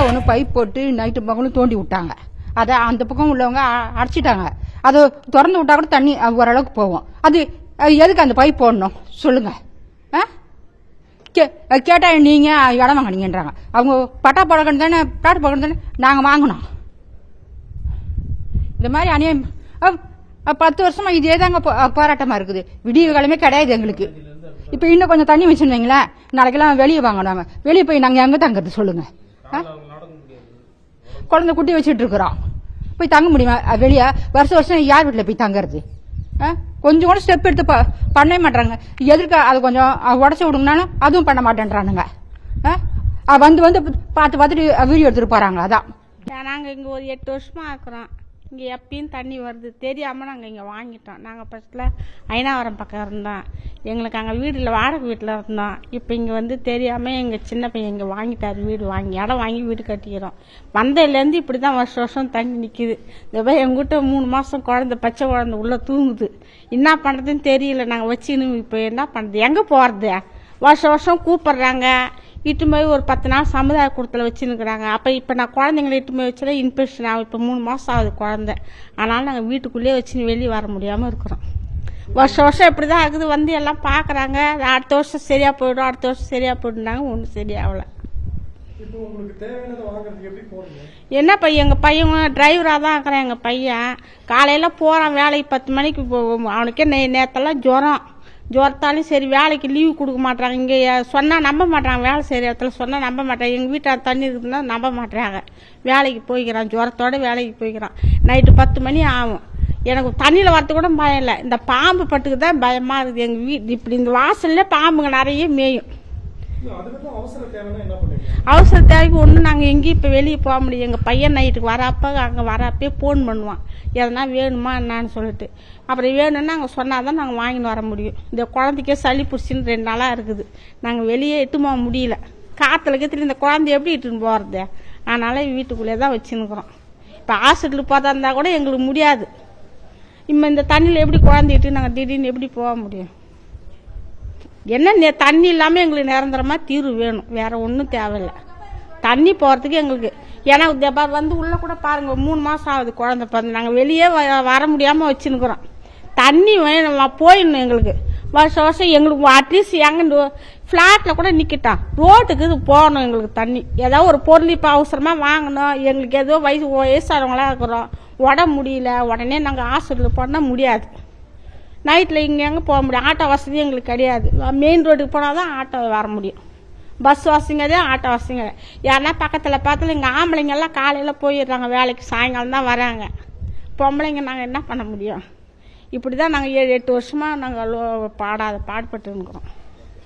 ஒன்று பைப் போட்டு நைட்டு பக்கமும் தோண்டி விட்டாங்க. அதை அந்த பக்கம் உள்ளவங்க அடைச்சிட்டாங்க. அதை திறந்து விட்டா கூட தண்ணி ஓரளவுக்கு போவோம். அது எதுக்கு அந்த பைப் போடணும் சொல்லுங்க? கேட்டா நீங்க இடம் வாங்கினீங்கன்றாங்க. அவங்க பட்டா பழக்கம் தானே, பிளாட் பழக்கம் தானே நாங்கள் வாங்கினோம். இந்த மாதிரி அநியாயம் 10 வருஷமா இதே தாங்க போராட்டமா இருக்குது. விடிய காலமே கிடையாது எங்களுக்கு. இப்ப இன்னும் கொஞ்சம் தண்ணி வச்சிருந்தீங்களேன், நாளைக்கெல்லாம் வெளியே வாங்கினாங்க. வெளியே போய் நாங்க எங்க தங்குறது சொல்லுங்க? குழந்தை குட்டி வச்சுட்டு இருக்கிறோம், போய் தங்க முடியுமா வெளியே? வருஷம் யார் வீட்டுல போய் தங்குறது? கொஞ்சம் கூட ஸ்டெப் எடுத்து பண்ணவே மாட்டாங்க. எதிர்க்க அதை கொஞ்சம் உடச்சி விடுங்கனாலும் அதுவும் பண்ண மாட்டேன்றானுங்க. வந்து பார்த்துட்டு வீடியோ எடுத்துட்டு போறாங்க. அதான் நாங்கள் இங்கே ஒரு 8 வருஷமா இருக்கிறோம். இங்கே எப்பயும் தண்ணி வருது தெரியாமல் நாங்கள் இங்கே வாங்கிட்டோம். நாங்கள் ஃபஸ்ட்டில் ஐனாவரம் பக்கம் இருந்தோம். எங்களுக்கு அங்கே வீட்டில் வாடகை வீட்டில் இருந்தோம். இப்போ இங்கே வந்து தெரியாமல் எங்கள் சின்ன பையன் இங்கே வாங்கிட்டார். வீடு வாங்கி இடம் வாங்கி வீடு கட்டிக்கிறோம். வந்ததுலேருந்து இப்படி தான் வருஷம் தண்ணி நிற்கிது. இந்த மாதிரி எங்கிட்ட 3 மாதம் குழந்தை, பச்சை குழந்தை உள்ளே தூங்குது. என்ன பண்ணுறதுன்னு தெரியல. நாங்கள் வச்சுன்னு இப்போ என்ன பண்ணுறது, எங்கே போகிறது? வருஷம் கூப்பிட்றாங்க. இட்டு போய் ஒரு 10 நாள் சமுதாய கூடத்தில் வச்சுன்னுக்குறாங்க. அப்போ இப்போ நான் குழந்தைங்களை இட்டு போய் வச்சுதான் இன்ஃபெக்ஷன் ஆகும். இப்போ 3 மாதம் ஆகுது குழந்தை. அதனால் நாங்கள் வீட்டுக்குள்ளேயே வச்சுன்னு வெளியே வர முடியாமல் இருக்கிறோம். வருஷம் இப்படி தான் இருக்குது. வந்து எல்லாம் பார்க்குறாங்க. அடுத்த வருஷம் சரியாக போய்டும், அடுத்த வருஷம் சரியாக போய்டுனாங்க. ஒன்றும் சரியாகல. என்ன பையன், எங்கள் பையன் டிரைவராக தான் இருக்கிறான். எங்கள் பையன் காலையில் போகிறான் வேலைக்கு. 10 மணிக்கு அவனுக்கே நேரத்தெல்லாம் ஜுரத்தாலும் சரி வேலைக்கு லீவு கொடுக்க மாட்டாங்க. இங்கே சொன்னால் நம்ப மாட்டாங்க. வேலை செய்கிற இடத்துல சொன்னால் நம்ப மாட்டாங்க. எங்கள் வீட்டார் தண்ணி இருக்குதுன்னா நம்ப மாட்டாங்க. வேலைக்கு போய்க்கிறான், ஜுரத்தோடு வேலைக்கு போய்க்கிறான். நைட்டு 10 மணி ஆகும். எனக்கு தண்ணியில் வரது கூட பயம் இல்லை. இந்த பாம்பு பட்டுக்கு தான் பயமாக இருக்குது. எங்கள் வீட்டு இப்படி இந்த வாசல்ல பாம்புங்க நிறைய மேயும். அவசர தேவைக்கு ஒன்று நாங்கள் எங்கேயும் இப்போ வெளியே போக முடியும். எங்கள் பையன் நைட்டுக்கு வரப்போ அங்கே வரப்பே ஃபோன் பண்ணுவான், எதனா வேணுமா என்னான்னு சொல்லிட்டு. அப்புறம் வேணும்னா நாங்கள் சொன்னால் தான் நாங்கள் வாங்கின்னு வர முடியும். இந்த குழந்தைக்கே சளி பிடிச்சின்னு 2 நாளாக இருக்குது. நாங்கள் வெளியே இட்டு போக முடியல. காற்றுல கத்துல இந்த குழந்தைய எப்படி இட்டுன்னு போகிறது? அதனால் வீட்டுக்குள்ளே தான் வச்சுன்னுக்குறோம். இப்போ ஹாஸ்பிட்டலுக்கு போதா இருந்தால் கூட எங்களுக்கு முடியாது. இப்போ இந்த தண்ணியில் எப்படி குழந்தைட்டு நாங்கள் திடீர்னு எப்படி போக முடியும்? என்ன தண்ணி இல்லாமல் எங்களுக்கு நிரந்தரமாக தீர்வு வேணும். வேறு ஒன்றும் தேவையில்லை. தண்ணி போகிறதுக்கு எங்களுக்கு. ஏன்னா வந்து உள்ளே கூட பாருங்கள் 3 மாதம் ஆகுது குழந்தை பிறந்து. நாங்கள் வெளியே வர முடியாமல் வச்சுன்னுக்குறோம். தண்ணி வேணும், போயிடணும் எங்களுக்கு. வருஷம் எங்களுக்கு அட்லீஸ்ட் எங்கே ஃப்ளாட்டில் கூட நிற்கட்டான், ரோட்டுக்கு இது போகணும் எங்களுக்கு தண்ணி. ஏதாவது ஒரு பொருள் இப்போ அவசரமாக வாங்கணும். எங்களுக்கு ஏதோ வயசானவங்களாக இருக்கிறோம், உடம்பு முடியல, உடனே நாங்கள் ஹாஸ்பிட்டலுக்கு போனால் முடியாது. நைட்டில் இங்கே எங்கே போக முடியும்? ஆட்டோ வசதி எங்களுக்கு கிடையாது. மெயின் ரோட்டுக்கு போனால் தான் ஆட்டோ வர முடியும். பஸ் வசதிங்க, ஆட்டோ வசதிங்க. யாருன்னா பக்கத்தில் பார்த்துல இங்கே ஆம்பளைங்கெல்லாம் காலையில் போயிடுறாங்க வேலைக்கு, சாயங்காலம் தான் வராங்க. பொம்பளைங்க நாங்கள் என்ன பண்ண முடியும்? இப்படி தான் நாங்கள் 7-8 வருஷமாக நாங்கள் பாடுபட்டுருக்கிறோம்.